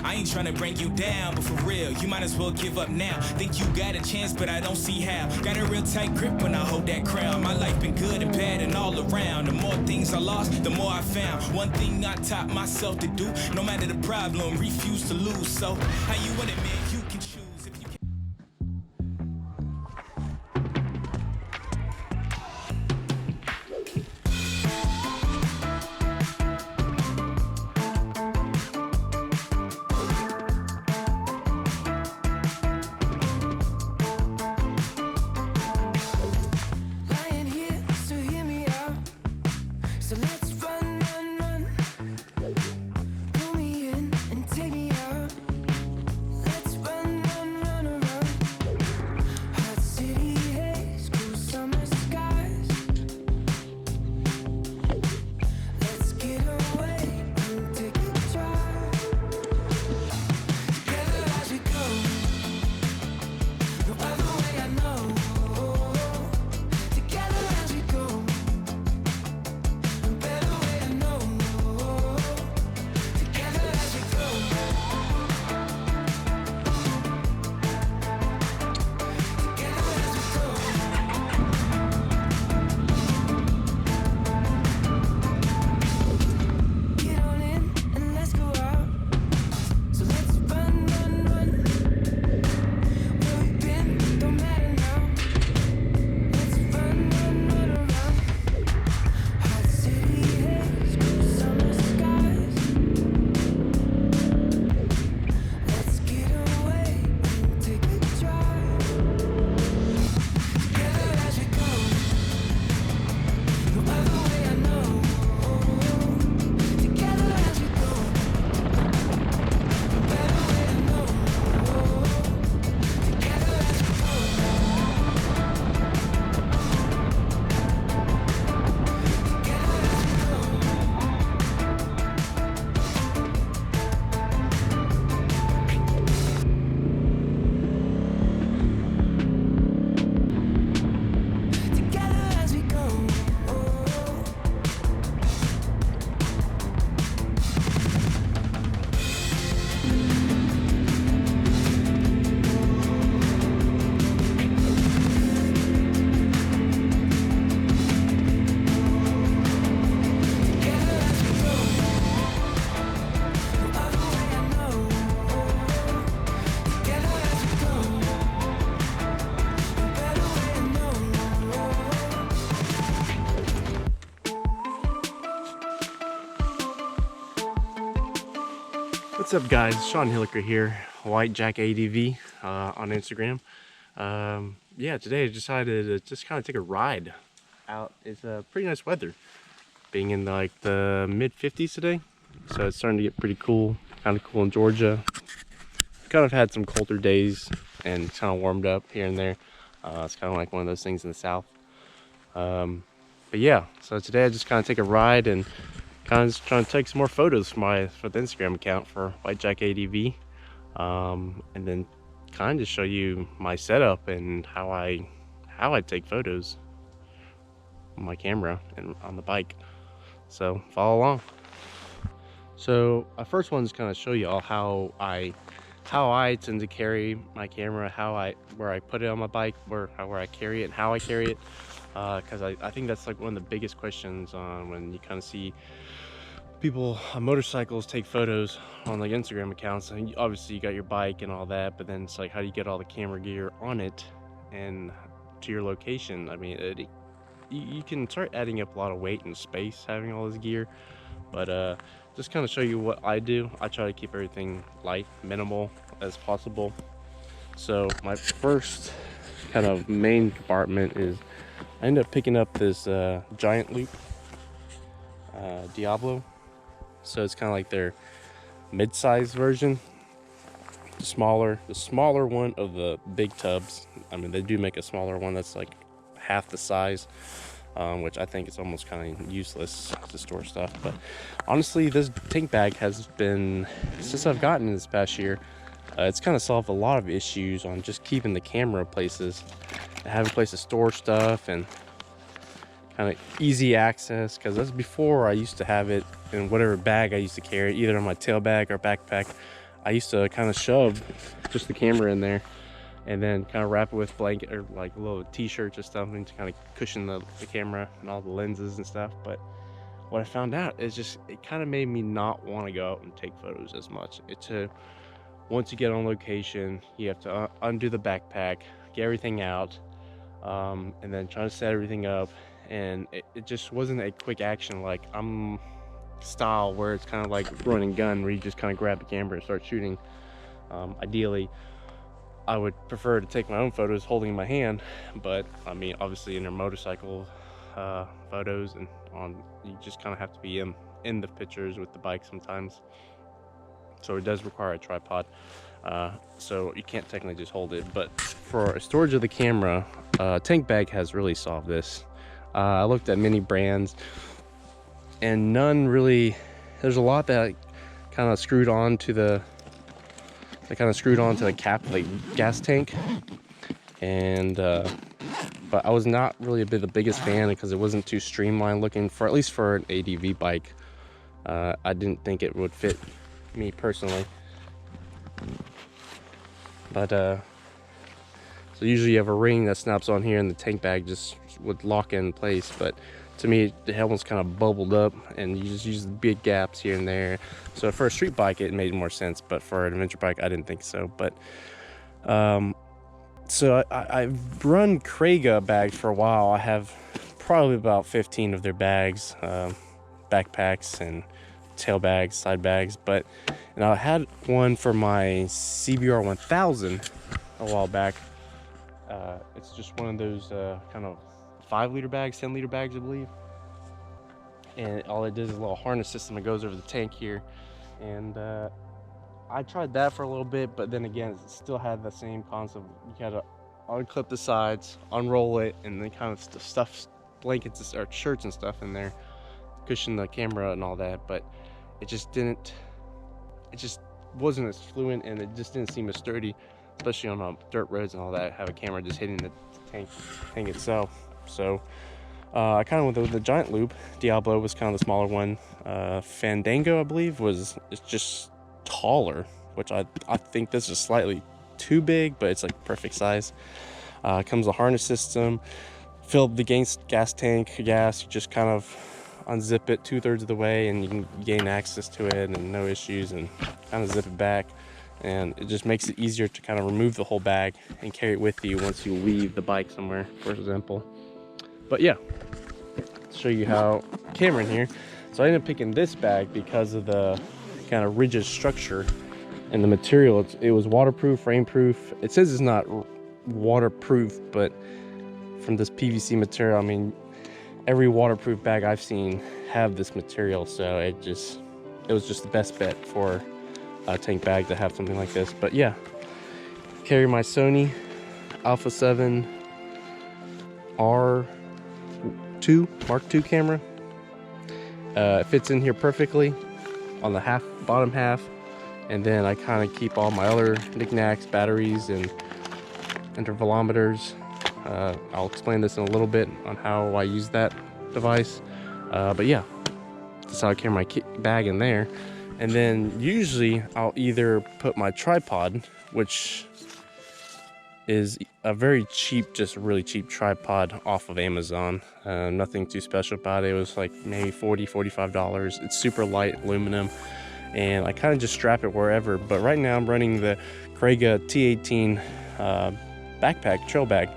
I ain't trying to bring you down, but for real, you might as well give up now. Think you got a chance, but I don't see how. Got a real tight grip when I hold that crown. My life been good and bad and all around. The more things I lost, the more I found. One thing I taught myself to do, no matter the problem, refuse to lose. So, how you want it, man? You can choose if you can. What's up guys, Sean Hilliker here, White Jack ADV on Instagram. Yeah, today I decided to just kind of take a ride out. It's pretty nice weather, being in like the mid 50s today, so it's starting to get pretty cool, kind of cool in Georgia. Kind of had some colder days and kind of warmed up here and there. It's kind of like one of those things in the south. But yeah, so today I just kind of take a ride and kind of just trying to take some more photos for the Instagram account for White Jack ADV, and then kind of show you my setup and how I take photos on my camera and on the bike. So follow along. So I first want to kind of show you all how I tend to carry my camera, where I put it on my bike, where I carry it and how I carry it, because I think that's like one of the biggest questions when you kind of see people on motorcycles take photos on like Instagram accounts. And obviously you got your bike and all that, but then it's like, how do you get all the camera gear on it and to your location? I mean, you can start adding up a lot of weight and space having all this gear, but just kind of show you what I do. I try to keep everything light, minimal as possible. So my first kind of main compartment is I ended up picking up this giant Loop Diablo. So it's kind of like their mid-size version, the smaller one of the big tubs. I mean, they do make a smaller one that's like half the size, which I think is almost kind of useless to store stuff. But honestly, this tank bag has been, since I've gotten this past year, It's kind of solved a lot of issues on just keeping the camera places, having a place to store stuff, and kind of easy access, because that's before I used to have it in whatever bag I used to carry, either in my tail bag or backpack. I used to kind of shove just the camera in there and then kind of wrap it with blanket or like little t-shirts or something to kind of cushion the camera and all the lenses and stuff. But what I found out is just it kind of made me not want to go out and take photos as much. Once you get on location, you have to undo the backpack, get everything out, and then try to set everything up. And it just wasn't a quick action like I'm style, where it's kind of like run and gun, where you just kind of grab the camera and start shooting. Ideally, I would prefer to take my own photos holding in my hand, but I mean, obviously in your motorcycle photos and you just kind of have to be in the pictures with the bike sometimes. So it does require a tripod, so you can't technically just hold it. But for storage of the camera, tank bag has really solved this. I looked at many brands and none really, there's a lot that kind of screwed on to the cap of the gas tank, and but I was not really the biggest fan because it wasn't too streamlined looking, for at least for an ADV bike. I didn't think it would fit me personally, but so usually you have a ring that snaps on here and the tank bag just would lock in place, but to me the helmet's kind of bubbled up and you just use the big gaps here and there. So for a street bike it made more sense, but for an adventure bike I didn't think so. But so I've run Kriega bags for a while. I have probably about 15 of their bags, backpacks and tail bags, side bags. But I had one for my CBR 1000 a while back. It's just one of those kind of 5-liter bags, 10-liter bags, I believe. And all it does is a little harness system that goes over the tank here. And I tried that for a little bit, but then again, it still had the same concept. You gotta unclip the sides, unroll it, and then kind of stuff blankets or shirts and stuff in there, cushion the camera and all that. But it just wasn't as fluent, and it just didn't seem as sturdy, especially on dirt roads and all that. Have a camera just hitting the tank itself. So I kind of went with the giant Loop Diablo, was kind of the smaller one. Fandango, I believe, it's just taller, which I think this is slightly too big, but it's like perfect size. Comes with a harness system, filled the gas tank gas. You just kind of unzip it 2/3 of the way and you can gain access to it and no issues, and kind of zip it back, and it just makes it easier to kind of remove the whole bag and carry it with you once you leave the bike somewhere, for example. But yeah, I'll show you how camera in here. So I ended up picking this bag because of the kind of rigid structure and the material. It was waterproof, rainproof. It says it's not waterproof, but from this PVC material, I mean, every waterproof bag I've seen have this material, so it was just the best bet for a tank bag to have something like this. But yeah, carry my Sony Alpha 7 R2 Mark II camera. It fits in here perfectly on the bottom half, and then I kind of keep all my other knickknacks, batteries, and intervalometers. I'll explain this in a little bit on how I use that device, but yeah, that's how I carry my bag in there. And then usually I'll either put my tripod, which is a very cheap, just really cheap tripod off of Amazon. Nothing too special about it. It was like maybe $40–45. It's super light aluminum, and I kind of just strap it wherever. But right now I'm running the Kriega T18 backpack, trail bag,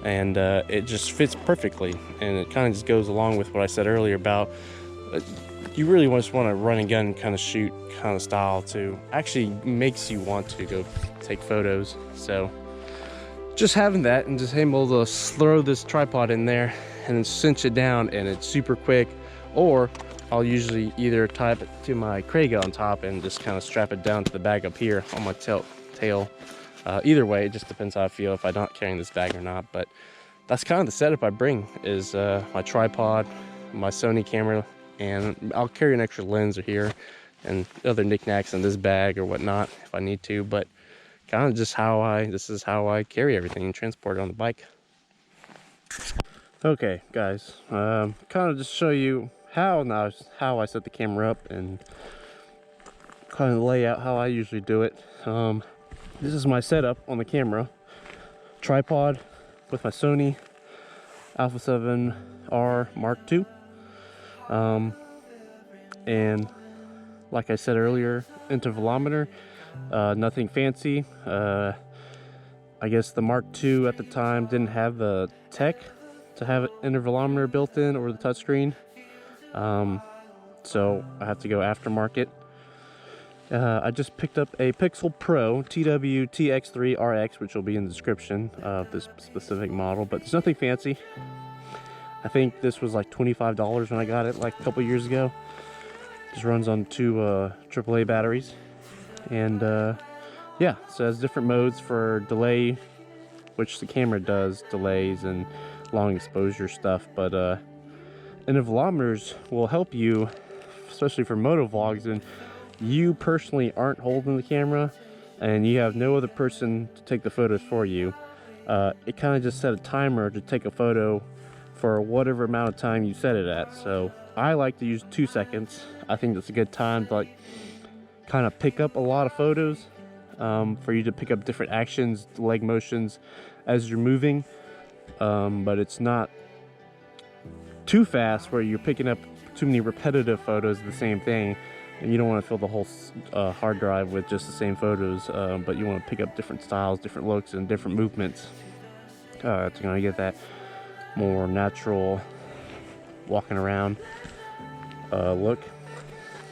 and it just fits perfectly, and it kind of just goes along with what I said earlier about you really just want to run and gun kind of shoot kind of style to actually makes you want to go take photos. So just having that and just able to throw this tripod in there and then cinch it down, and it's super quick. Or I'll usually either tie it to my Kriega on top and just kind of strap it down to the bag up here on my tail. Either way, it just depends how I feel if I'm not carrying this bag or not. But that's kind of the setup I bring, is my tripod, my Sony camera, and I'll carry an extra lens here and other knickknacks in this bag or whatnot if I need to. But kind of just this is how I carry everything and transport it on the bike. Okay, guys, kind of just show you how I set the camera up and kind of lay out how I usually do it. This is my setup on the camera. Tripod with my Sony Alpha 7R Mark II. And like I said earlier, intervalometer, nothing fancy. I guess the Mark II at the time didn't have the tech to have an intervalometer built in or the touchscreen. So I have to go aftermarket. I just picked up a Pixel Pro TW-TX3 RX, which will be in the description of this specific model, but it's nothing fancy. I think this was like $25 when I got it like a couple years ago. Just runs on 2 AAA batteries. And yeah, so it has different modes for delay, which the camera does delays and long exposure stuff, but intervalometers will help you, especially for moto vlogs, and you personally aren't holding the camera and you have no other person to take the photos for you. It kind of just set a timer to take a photo for whatever amount of time you set it at. So I like to use 2 seconds. I think that's a good time to like kind of pick up a lot of photos, for you to pick up different actions, leg motions as you're moving, but it's not too fast where you're picking up too many repetitive photos of the same thing, and you don't want to fill the whole hard drive with just the same photos, but you want to pick up different styles, different looks, and different movements to kind of get that more natural walking around look.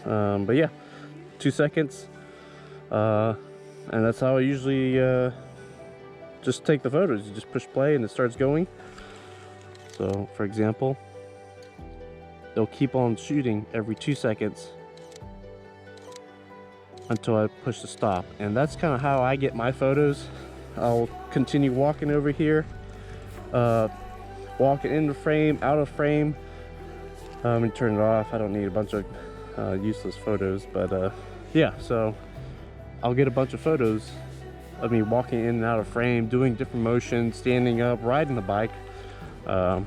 But yeah, 2 seconds, and that's how I usually just take the photos. You just push play and it starts going. So for example, they'll keep on shooting every 2 seconds until I push the stop, and that's kind of how I get my photos. I'll continue walking over here, walking in the frame, out of frame. Let me turn it off. I don't need a bunch of useless photos, but yeah, so I'll get a bunch of photos of me walking in and out of frame, doing different motions, standing up, riding the bike, and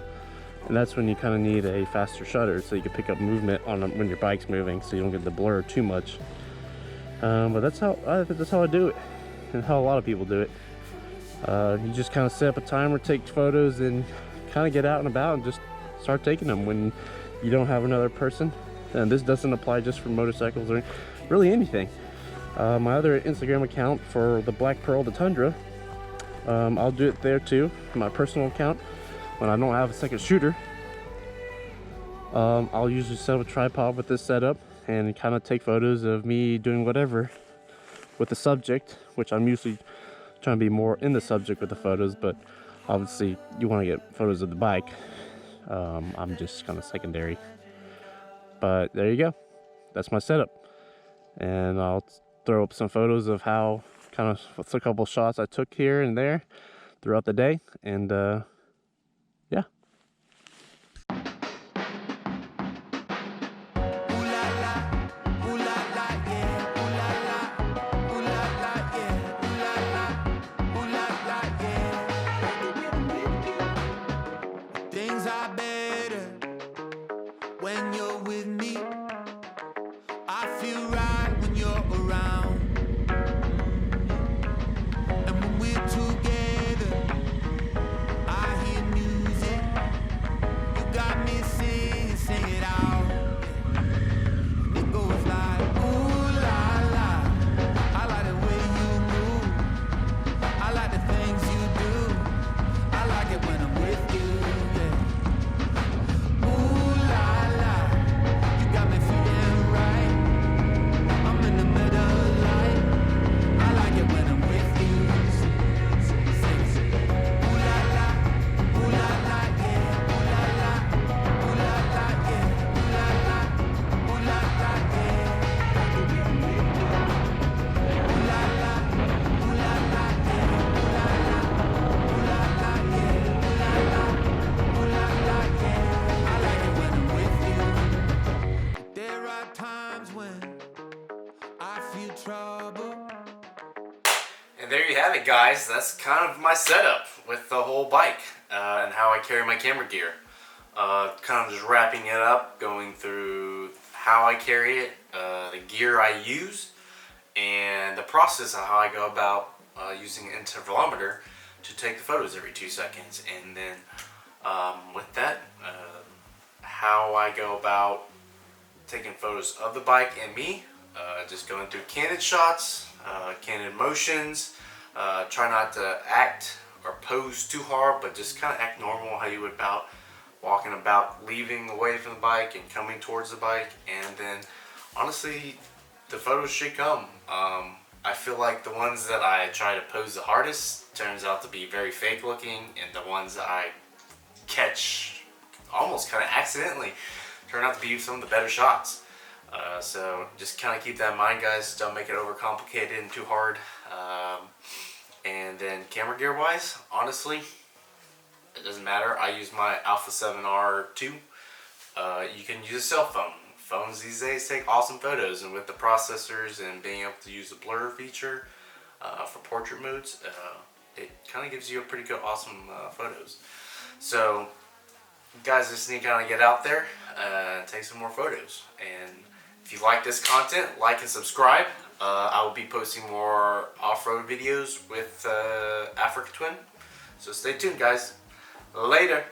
that's when you kind of need a faster shutter so you can pick up movement on when your bike's moving, so you don't get the blur too much. But that's how I do it, and how a lot of people do it. You just kind of set up a timer, take photos, and kind of get out and about and just start taking them when you don't have another person. And this doesn't apply just for motorcycles or really anything. My other Instagram account for the Black Pearl, the Tundra, I'll do it there too. My personal account, when I don't have a second shooter, I'll usually set up a tripod with this setup and kind of take photos of me doing whatever with the subject, which I'm usually trying to be more in the subject with the photos, but obviously you want to get photos of the bike. I'm just kind of secondary. But there you go. That's my setup. And I'll throw up some photos of how kind of a couple shots I took here and there throughout the day. And yeah. Things are better when you're with me. I feel right when you're around. And when we're together, I hear music. You got me sing it out. It goes like, ooh la la. I like the way you move. I like the things you do. I like it when I'm with you. And there you have it, guys. That's kind of my setup with the whole bike and how I carry my camera gear. Kind of just wrapping it up, going through how I carry it, the gear I use, and the process of how I go about using an intervalometer to take the photos every 2 seconds. And then with that, how I go about taking photos of the bike and me, just going through candid shots, candid motions, try not to act or pose too hard, but just kind of act normal, how you would about walking about, leaving away from the bike and coming towards the bike. And then honestly, the photos should come. I feel like the ones that I try to pose the hardest turns out to be very fake looking, and the ones that I catch almost kind of accidentally turn out to be some of the better shots. So just kind of keep that in mind, guys. Don't make it overcomplicated and too hard. And then camera gear wise, honestly, it doesn't matter. I use my Alpha 7R2. You can use a cell phone. Phones these days take awesome photos, and with the processors and being able to use the blur feature for portrait modes, it kind of gives you a pretty good, awesome photos. So guys, just need to kind of get out there and take some more photos. And if you like this content, like and subscribe. I will be posting more off-road videos with Africa Twin. So stay tuned, guys. Later.